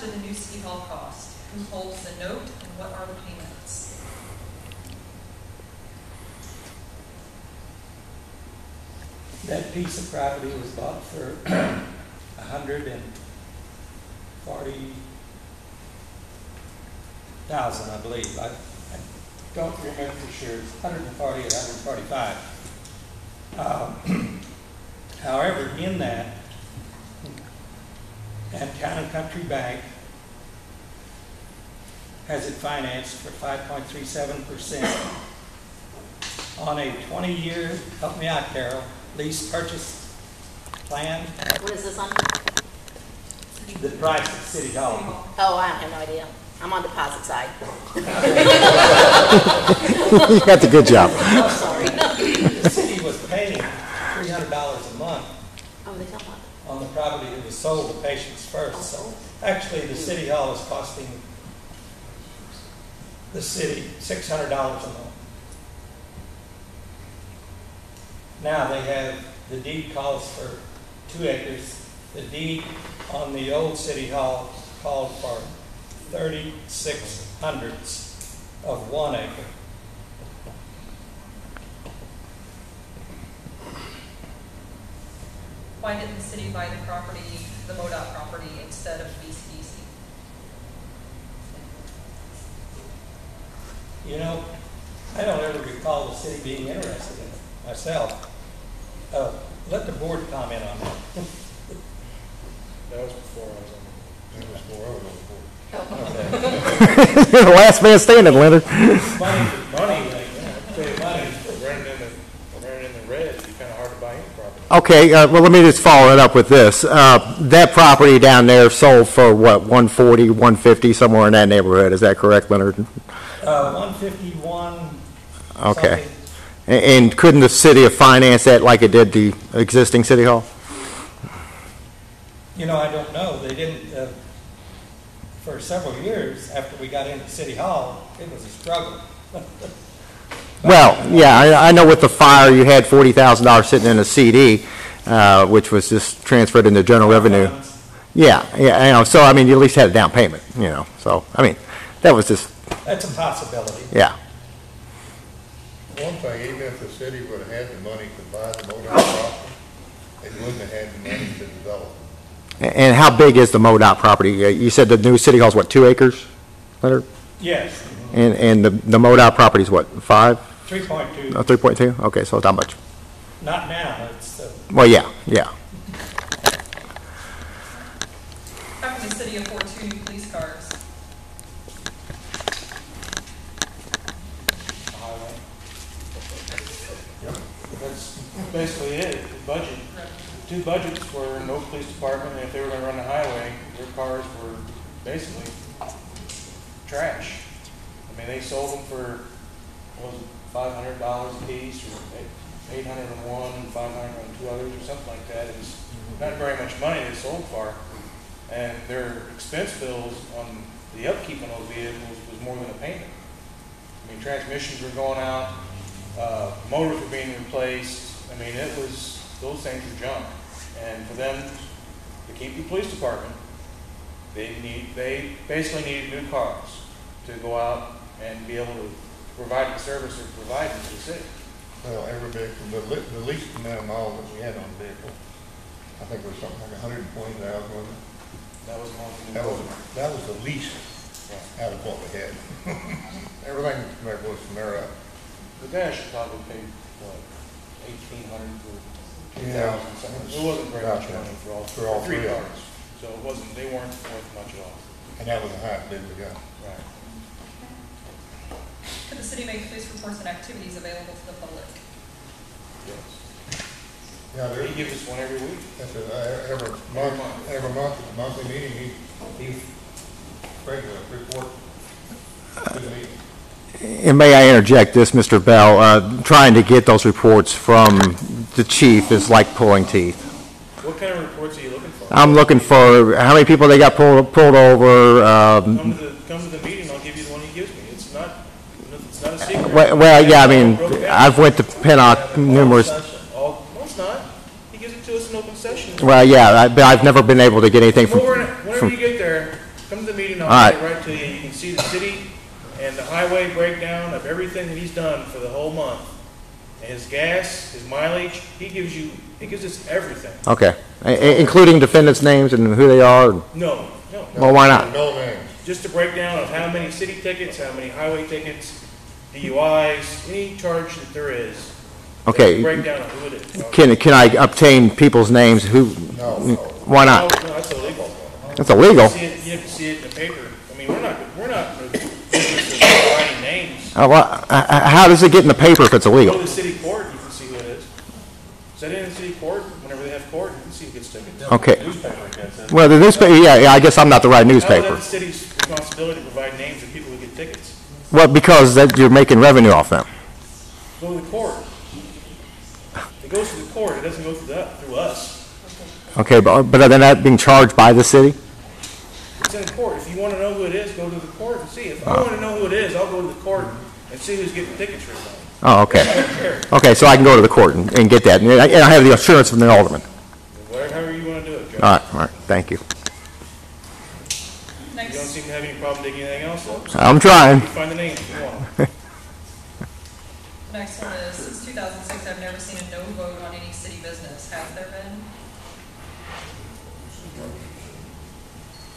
did the new City Hall cost? Who holds the note and what are the payments? That piece of property was bought for $140,000, I believe. I don't remember for sure. It's 140 or 145. However, in that, and Town and Country Bank has it financed for 5.37% on a 20-year, help me out, Carol, lease purchase plan. What is this on? The price at City Hall. Oh, I have no idea. I'm on deposit side. That's a good job. Oh, sorry. The city was paying $300 a month Oh, they don't want on the property that was sold to Patients First. So actually, the City Hall is costing the city $600 a month. Now they have, the deed calls for 2 acres. The deed on the old City Hall called for 36 hundredths of 1 acre. Why didn't the city buy the property, the MoDOT property, instead of BCDC? You know, I don't ever recall the city being interested in it myself. Let the board comment on that. That was before I was on. That was before I was on the board. The last man standing, Leonard. Money, running in the red, it'd be kind of hard to buy any property. Okay, well, let me just follow it up with this. That property down there sold for what, 140, 150, somewhere in that neighborhood. Is that correct, Leonard? 151. Okay. Something. And couldn't the city have financed that like it did the existing City Hall? You know, I don't know. They didn't, for several years after we got into City Hall, it was a struggle. Well, yeah, I know with the fire you had $40,000 sitting in a CD, which was just transferred into general revenue. Yeah, you know, so I mean, you at least had a down payment, you know. So I mean, that was just. That's a possibility. Yeah. One thing, even if the city would have had the money to buy the MoDOT property, it wouldn't have had the money to develop it. And how big is the MoDOT property? You said the new City Hall's what, 2 acres, Leonard? Yes. And the MoDOT property's what, 5? 3.2. Oh, 3.2? Okay, so it's not much. Not now. It's Well, yeah. How can the city afford 2 new police cars? That's basically it. The budget. 2 budgets were no police department, and if they were going to run the highway, their cars were basically trash. I mean, they sold them for, what was it, $500 a piece, or $801 and $500 on 2 others, or something like that. It was not very much money they sold for, and their expense bills on the upkeep on those vehicles was more than a payment. I mean, transmissions were going out, motors were being replaced. I mean, it was, those things were junk. And for them to keep the police department, they basically needed new cars to go out and be able to provide the service they're providing to the city. Well, every vehicle, the least amount of miles that we had on the vehicle, I think it was something like 120,000, wasn't it? That was one of the That was the least out of what we had. Everything there was from there up. The guy should probably pay what, $1,800 for 2,000 something. It wasn't very much money for all 3 cars. So it wasn't. They weren't worth much at all. And that was the highest bid we got. Right. Could the city make police reports and activities available to the public? Yes. Yeah, He gives us one every week. That's every month at the monthly meeting, he brings a report to the meeting. And may I interject this, Mr. Bell? Trying to get those reports from the chief is like pulling teeth. What kind of reports are you looking for? I'm looking for how many people they got pulled over. Come to the meeting. I'll give you the one he gives me. It's not a secret. Well, yeah. I mean, I've went to Pennock numerous. No, it's not. He gives it to us in open session. Well, yeah, but I've never been able to get anything from. Whenever you get there, come to the meeting, All I'll right. get it right to you. You can see the city and the highway breakdown of everything that he's done for the whole month. And his gas, his mileage, he gives us everything. Okay. Including defendants' names and who they are? No. Well, why not? No names. Just a breakdown of how many city tickets, how many highway tickets, DUIs, any charge that there is. Okay. Breakdown of who it is. Can I obtain people's names? Who? No. Why No, not? that's illegal. That's illegal. You have to see it in the paper. I mean, we're not in the business of writing names. How does it get in the paper if it's Go illegal? to the city court, you can see who it is. Set in the city court, whenever they have court, you can see who gets tickets. Okay. Newspaper gets it. Well, the newspaper, yeah, I guess I'm not the right How is that newspaper. the city's responsibility to provide names of people who get tickets? Well, because you're making revenue off them. Go to the court. It goes to the court, it doesn't go through us. Okay, but then that being charged by the city? It's in the court. If you want to know who it is, go to the court and see. If I want to know who it is, I'll go to the court and see who's getting tickets for it. Oh, okay. Okay, so I can go to the court and get that, and I have the assurance from the alderman. However you want to do it, Joe. All right, thank you. You don't Next, seem to have any problem digging anything else up. So I'm trying. you find the names if you want them. the next one is, since 2006, I've never seen a no vote on any city business. Have there been?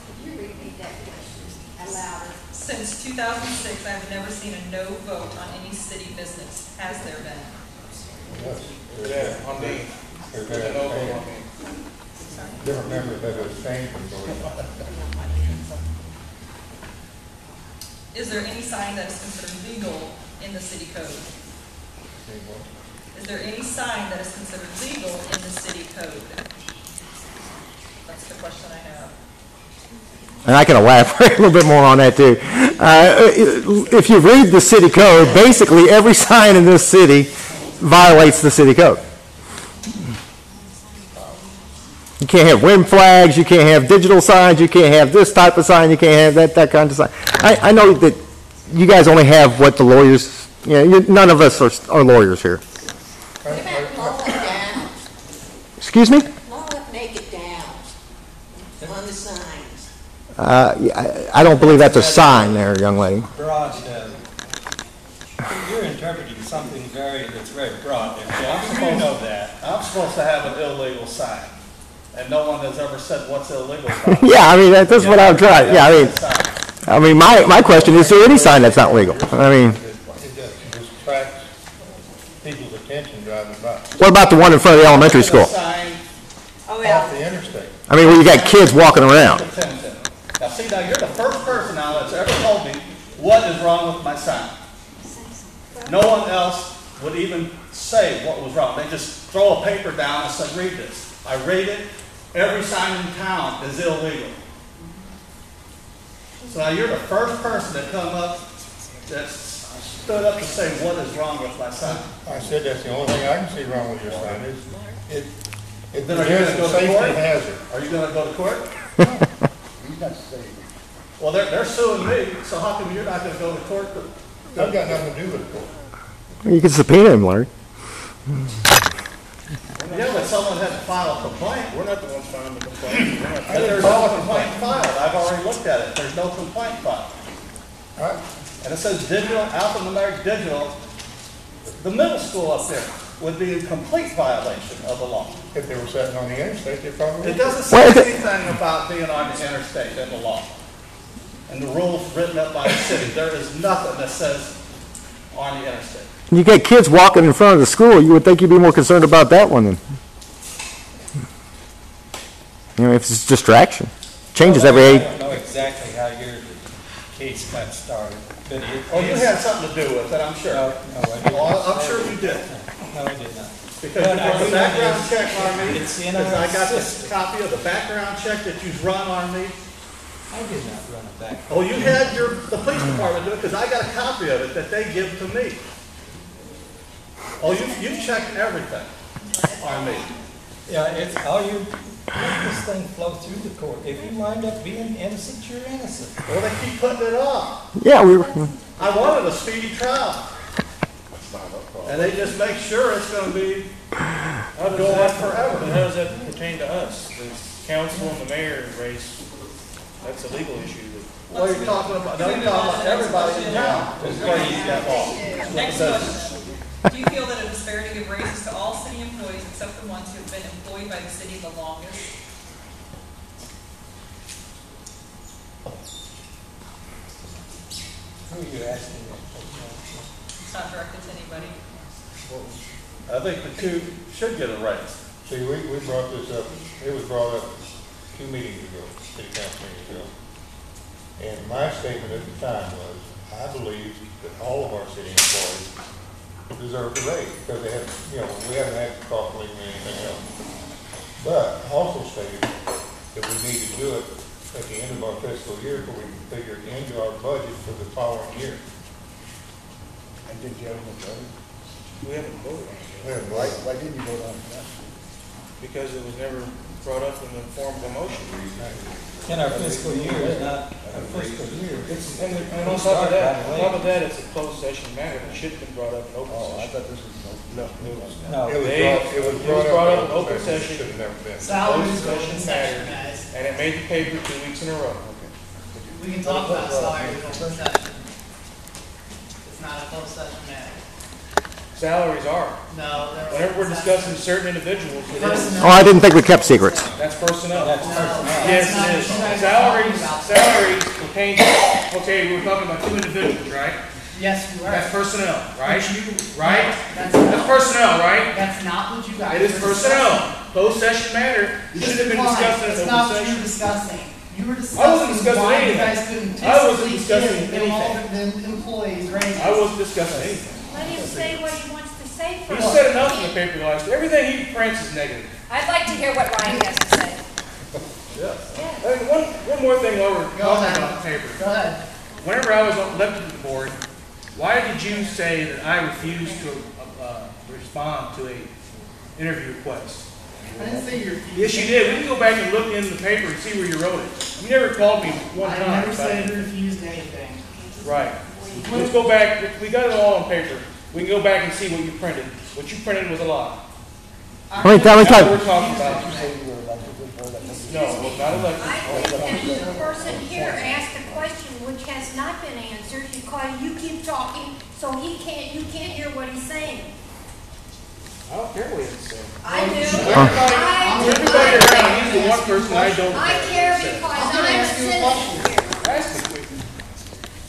Could you repeat that question louder? Since 2006, I've never seen a no vote on any city business. Has there been? Yeah, on me. There's There's a no vote on me. different members that have abstained from voting. Is there any sign that is considered legal in the city code? Is there any sign that is considered legal in the city code? That's the question I have. And I can elaborate a little bit more on that, too. If you read the city code, basically every sign in this city violates the city code. You can't have wind flags, you can't have digital signs, you can't have this type of sign, you can't have that kind of sign. I know that you guys only have what the lawyers, none of us are lawyers here. What about blow it down? Excuse me? Blow it, make it down on the signs. I don't believe that's a sign there, young lady. Broad, you're interpreting something that's very broad. You know that. I'm supposed to have an illegal sign, and no one has ever said what's illegal about it. Yeah, I mean, that's what I'm trying, yeah, I mean, my question is there any sign that's not legal? I mean, It just attracts people's attention driving by. what about the one in front of the elementary school? Sign Oh, Off the interstate. I mean, where you got kids walking around. attention. Now, see, now you're the first person now that's ever told me what is wrong with my sign. No one else would even say what was wrong. They just throw a paper down and say, read this. I read it. Every sign in town is illegal. So now you're the first person that come up that stood up to say what is wrong with my sign. I said that's the only thing I can see wrong with your sign is it Then are you presents gonna a go to safety court? hazard. Are you going to go to court? He's not saying. Well, they're suing me, so how come you're not going to go to court? I've got nothing to do with it. You can subpoena him, Larry. Yeah, but someone had to file a complaint. We're not the ones filing the complaint. We're not- But there's no complaint filed. I've already looked at it. There's no complaint filed. All right. And it says digital, alphanumeric digital. The middle school up there would be in complete violation of the law. If they were sitting on the interstate, they probably It would. doesn't say anything about being on the interstate in the law. And the rules written up by the city. There is nothing that says on the interstate. You get kids walking in front of the school, you would think you'd be more concerned about that one than, if it's distraction. Changes every I 8. don't know exactly how your case got started, but it Oh, you is- had something to do with it, I'm sure. No, I didn't. Well, I'm sure you did. No, I did not. Because But you I run do a know background this. check on me, It's in because our I got this system. copy of the background check that you've run on me. I did not run it back. Oh, you had the police department do it, because I got a copy of it that they give to me. Oh, you checked everything on me. Yeah, it's, all you, let this thing flow through the court. If you wind up being innocent, you're innocent. Well, they keep putting it off. Yeah, we were, I wanted a speedy trial. And they just make sure it's gonna be, go on forever. But how does that pertain to us? The council and the mayor race That's a legal issue. What are you talking about? No, you're talking about everybody in town is paying that law. Next question. Do you feel that a disparity of raises to all city employees except the ones who have been employed by the city the longest? Who are you asking that? It's not directed to anybody. I think the two should get a raise. See, we brought this up, it was brought up 2 meetings ago, city council meetings ago. And my statement at the time was, I believe that all of our city employees deserve a raise, because they have, we haven't had cost of living or anything else. But I also stated that we need to do it at the end of our fiscal year, so we can figure it into our budget for the following year. And did you have a vote? We haven't voted on it We yet. haven't voted. Why didn't you vote on it? Because it was never brought up in the form of a motion. And our fiscal year is not our fiscal year. And on top of that, it's a closed session matter. It should have been brought up in open session. I thought this was no. No. It was brought up in open session. Should have never been. Closed session matter, and it made the paper 2 weeks in a row. We can talk about salaries in open session. It's not a closed session matter. Salaries are. No. Whenever we're discussing certain individuals, it is. Oh, I didn't think we kept secrets. That's personnel. That's personnel. Yes, it is. Salaries pertain to, okay, we're talking about 2 individuals, right? Yes, you are. That's personnel, right? Right? That's That's personnel, right? That's not what you guys. It is were personnel. Closed session matter. You should have been discussing it It's in not open what you were session. discussing. You were I wasn't discussing discussing why you anything. guys couldn't I wasn't physically discussing give them all anything. the employees raises. I wasn't discussing anything. Let him say what he wants to say He first. said enough in the paper last. Everything he prints is negative. I'd like to hear what Ryan has to say. And one more thing while we're talking about the paper. Go ahead. Whenever I was elected to the board, why did you say that I refused to respond to a interview request? I didn't say you're. Yes, you did. We can go back and look in the paper and see where you wrote it. You never called me one I time. never about said it. you refused anything. Right. Let's go back. We got it all on paper. We can go back and see what you printed. What you printed was a lie. Wait, that was That's time. what we're talking about. No, we're not elected. I think that the person here asked a question which has not been answered because you keep talking, so you can't hear what he's saying. I don't care what he said. I do. Everybody around, he's the one person I don't I care. care because I'm gonna I'm a ask you a citizen question. here. Ask me, quick.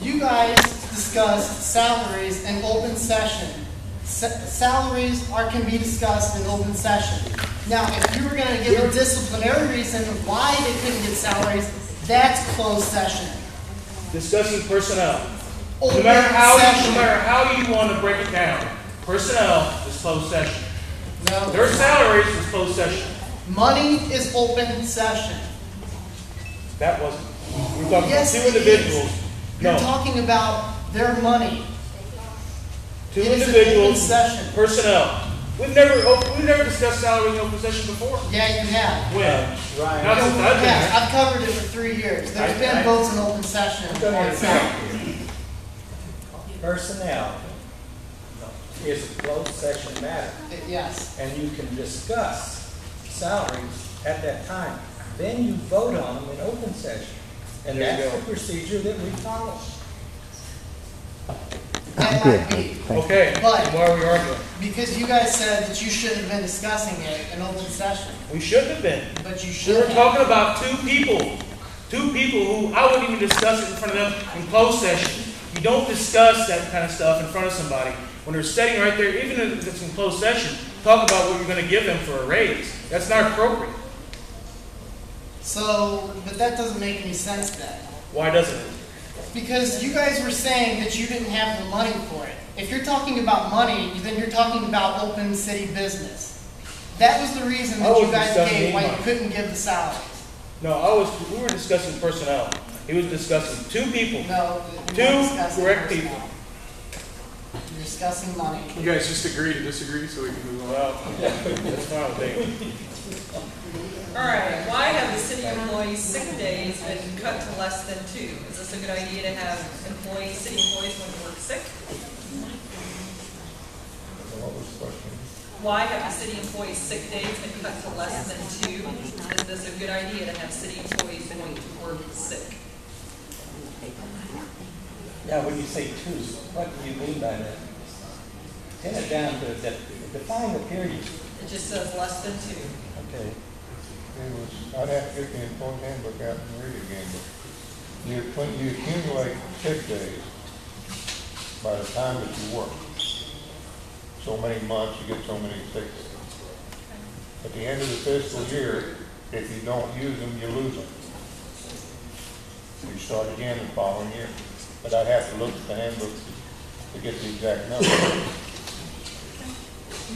You guys discussed salaries in open session. Salaries can be discussed in open session. Now, if you were going to give a disciplinary reason why they couldn't get salaries, that's closed session. Discussing personnel. No Open matter session. how you want to break it down, personnel is closed session. No. Their salaries is closed session. Money is open session. That wasn't. We're talking Yes, about it 2 individuals. is. You're No, talking about their money. 2 It is an individuals. open session. Personnel. We've never discussed salaries in open session before. Yeah, you have. When? Ryan. Not since I've been Yeah, here. I've covered it for 3 years. There's been votes in open session on salary. Personnel is a closed session matter, Yes. and you can discuss salaries at that time. Then you vote on them in open session. And There you that's go. the procedure that we follow. That might be. Okay, But- then why are we arguing? Because you guys said that you shouldn't have been discussing it in open session. We shouldn't have been. But you We should were have. talking about 2 people. 2 people who I wouldn't even discuss it in front of them in closed session. You don't discuss that kind of stuff in front of somebody when they're sitting right there, even if it's in closed session. Talk about what you're going to give them for a raise. That's not appropriate. So, but that doesn't make any sense then. Why doesn't it? Because you guys were saying that you didn't have the money for it. If you're talking about money, then you're talking about open city business. That was the reason I that you wasn't guys discussing gave why any you money. couldn't give the salaries. No, we were discussing personnel. He was discussing 2 people. No, Two you're not discussing correct personnel. people. You're discussing money. You guys just agree to disagree so we can move on. Well, that's fine with me. All right, why have the city employees' sick days been cut to less than 2? Is this a good idea to have city employees when they work sick? What was the question? Why have the city employees' sick days been cut to less than 2? Is this a good idea to have city employees going to work sick? Now, when you say 2, what do you mean by that? Pin it down to, define the period. It just says less than 2. Okay. I'd have to get the employee handbook out and read it again, but when you accumulate sick days by the time that you work, so many months, you get so many sick days. At the end of the fiscal year, if you don't use them, you lose them. You start again the following year. But I'd have to look at the handbook to get the exact number.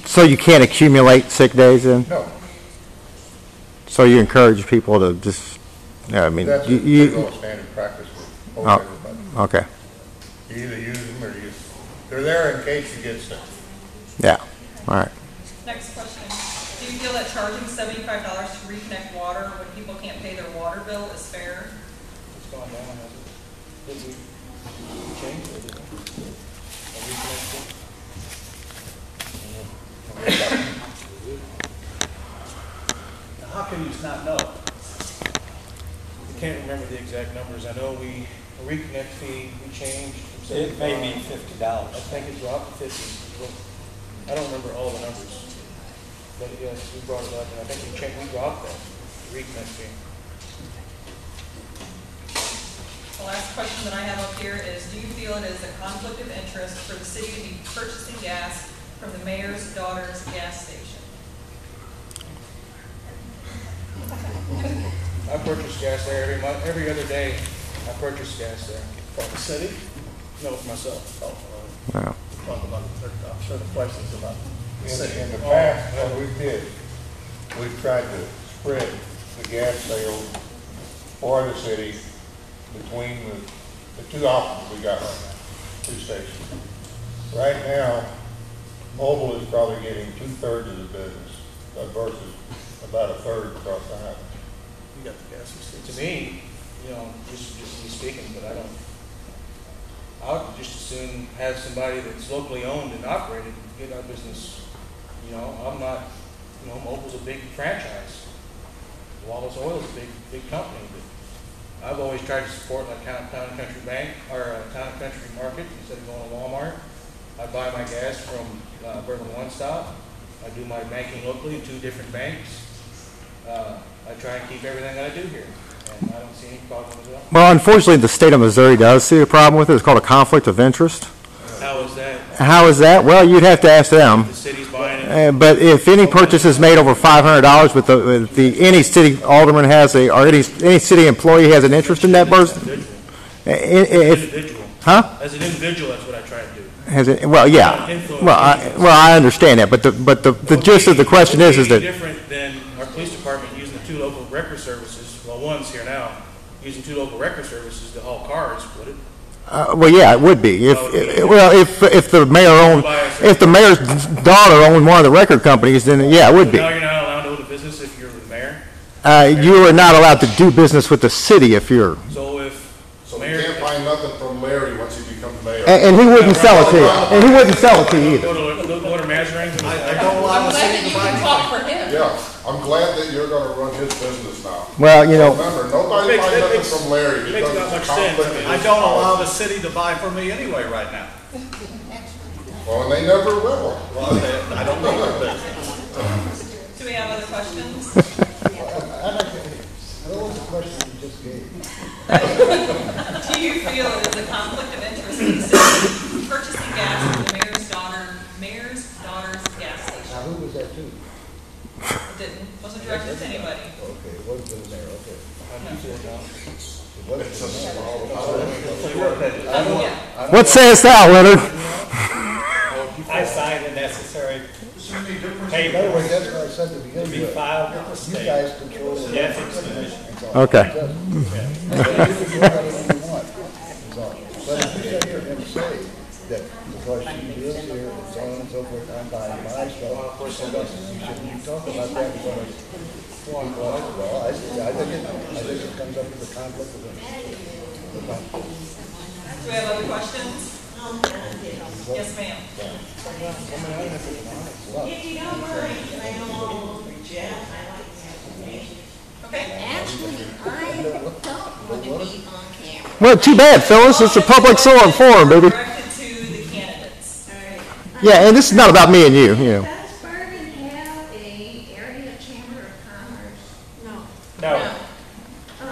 So you can't accumulate sick days then? No, So you encourage people to just, I mean, that's you a standard practice for oh, everybody. okay, You either use them or they're there in case you get sick. yeah, all right. Next question. Do you feel that charging $75 to reconnect water when people can't pay their water bill is fair? It's gone down, hasn't it? Did we change it? Did we? Have we connected? How can you not know? I can't remember the exact numbers. I know a reconnect fee, we changed from It may be $75. $50. I think it dropped to 50. I don't remember all the numbers. But yes, we brought it up, and I think we dropped that reconnect fee. The last question that I have up here is, do you feel it is a conflict of interest for the city to be purchasing gas from the mayor's daughter's gas station? I purchase gas there every month, every other day. I purchase gas there. For the city? No, for myself. Wow. Talk about I'm sure the questions about the city. In the past, what we did, we tried to spread the gas sales for the city between the two options we got right now, 2 stations. Right now, Mobile is probably getting 2/3 of the business versus about 1/3 across the highway. You got the gas receipts. To me, just me speaking, but I would just as soon have somebody that's locally owned and operated get our business. I'm not, Mobil's a big franchise. Wallace Oil is a big company, but I've always tried to support like Town and Country Bank or Town and Country Market instead of going to Walmart. I buy my gas from Bourbon One Stop. I do my banking locally in 2 different banks. I try and keep everything that I do here, and I don't see any problem with that. Well, unfortunately, the state of Missouri does see a problem with it. It's called a conflict of interest. How is that? How is that? Well, you'd have to ask them. The city's buying it. But if any purchase is made over $500, with any city alderman has or any city employee has an interest in that person. Individual. Huh? As an individual, that's what I try to do. Has it? Well, yeah. Well, I understand that, but the gist of the question is that different than our police department using the 2 local record services. Well, one's here now using 2 local record services to haul cars. Would it? well, yeah, it would be if the mayor's daughter owned one of the record companies, then yeah, it would be. Now you're not allowed to own a business if you're the mayor. You are not allowed to do business with the city if you're. So you can't find nothing from Larry once he becomes mayor. And he wouldn't sell it to you. And he wouldn't sell it to you either. Go to Mazarines. I don't allow I'm the glad city that you to buy can talk for him. Yeah, I'm glad that you're gonna run his business now. Well, Remember, nobody Makes- finds it nothing makes- from Larry makes because not it's a much sense. conflict of I his don't allow the policy. city to buy from me anyway right now. Well, and they never will. Well, I don't know their business. Do we have other questions? What was the question you just gave? Do you feel it is a conflict of interest in the city purchasing gas from the mayor's daughter's gas station? Who was that to? It wasn't directed to anybody. Okay, it wasn't to the mayor, okay. Yeah. What sayest thou, Leonard? I sign the necessary In other words, papers that's what I said to to begin be with. filed with the You state. guys control the. The ethics commission. Okay. You can do whatever you want. That's all. But if you sit here and say that because she lives here and so on and so forth, I'm buying my stuff, of course, you talk about that in front of. Well, I think it comes up with a conflict of interest. Do we have other questions? Yes, ma'am. If you don't mind, can I go along with Jeff? I like that information. Okay. Actually, I don't want to be on camera. Well, too bad, Phyllis. It's a public forum, baby. Directed to the candidates. All right. Yeah, and this is not about me and you, Does Bourbon have a area chamber of commerce? No. No.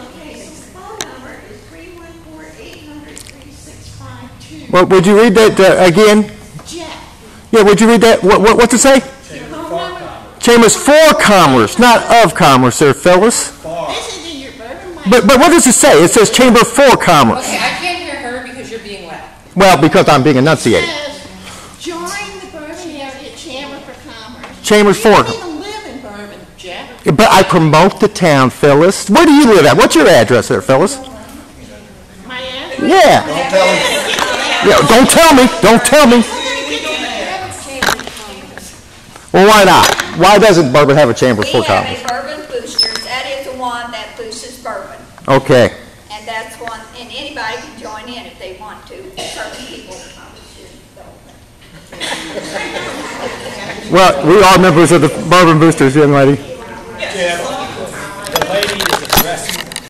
Okay, so the phone number is 314-800-3652. Well, would you read that again? Jeff, Yeah, would you read that? What's it say? your phone number, Chambers for Commerce, not of Commerce there, Phyllis. this is in your Bourbon Light. But what does it say? It says Chamber for Commerce. Okay, I can't hear her because you're being loud. Well, because I'm being enunciated. Says, join the Bourbon Area Chamber for Commerce. Chambers You for don't Commerce. even live in Bourbon, Jeff. But I promote the town, Phyllis. Where do you live at? What's your address there, Phyllis? My address? Yeah. Yeah, don't tell me. Don't tell me. Well, why not? Why doesn't Bourbon have a Chamber for We have Commerce? a bourbon booster. That is the one that boosters bourbon. Okay. And that's one, and anybody can join in if they want to. Certain people probably shouldn't. Well, we are members of the Bourbon Boosters, young lady. Yes.